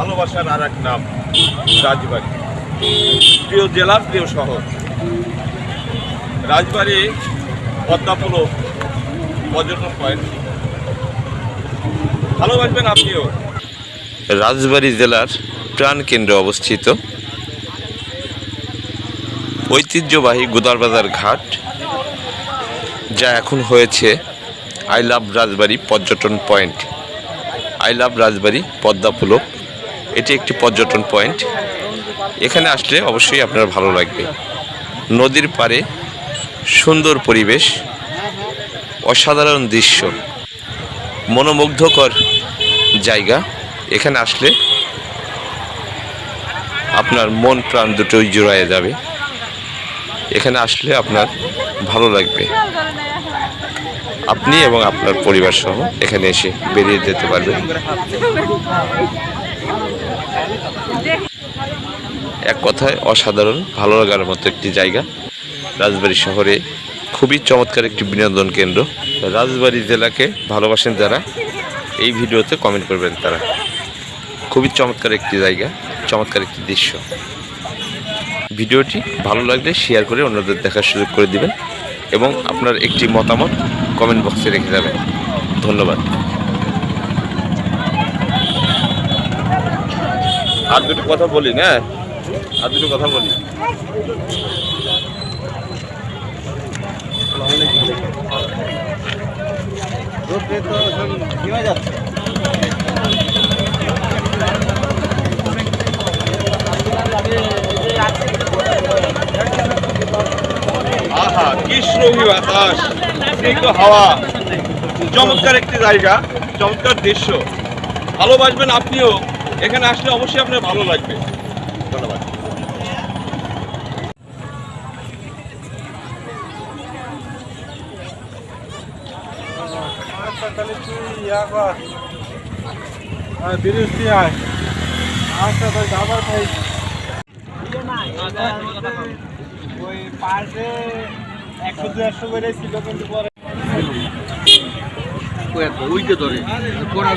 ভালোবাসার আর এক নাম রাজবাড়ী। প্রিয় জেলা, প্রিয় শহর রাজবাড়ী পদ্মাপুলো পর্যটন পয়েন্ট। ভালোবাসবেন আপনিও। রাজবাড়ী জেলার প্রাণকেন্দ্রে অবস্থিত ঐতিহ্যবাহী গোদারবাজার ঘাট, যা এখন হয়েছে আই লাভ রাজবাড়ী পর্যটন পয়েন্ট। আই লাভ রাজবাড়ী পদ্মাপুলো, এটি একটি পর্যটন পয়েন্ট। এখানে আসলে অবশ্যই আপনার ভালো লাগবে। নদীর পাড়ে সুন্দর পরিবেশ, অসাধারণ দৃশ্য, মনোমুগ্ধকর জায়গা। এখানে আসলে আপনার মন প্রাণ দুটোই জুড়াইয়া যাবে। এখানে আসলে আপনার ভালো লাগবে। আপনি এবং আপনার পরিবার সহ এখানে এসে বেরিয়ে যেতে পারবেন। এক কথায় অসাধারণ ভালো লাগার মতো একটি জায়গা। রাজবাড়ী শহরে খুবই চমৎকার একটি বিনোদন কেন্দ্র। রাজবাড়ী জেলাকে ভালোবাসেন যারা, এই ভিডিওতে কমেন্ট করবেন তারা। খুবই চমৎকার একটি জায়গা, চমৎকার একটি দৃশ্য। ভিডিওটি ভালো লাগলে শেয়ার করে অন্যদের দেখার সুযোগ করে দিবেন এবং আপনার একটি মতামত কমেন্ট বক্সে রেখে যাবেন। ধন্যবাদ। আর দুটো কথা বলি না, আর দুটো কথা বলি। আহা, কি শ্রমী বাতাস, স্নিগ্ধ হাওয়া, চমৎকার একটি জায়গা, চমৎকার দৃশ্য। ভালোবাসবেন আপনিও। এখানে আসলে অবশ্যই আপনার ভালো লাগবে। ধন্যবাদ। ওই পাশে 100-150 করে ছিল, কিন্তু পরে ওইটা ধরে করা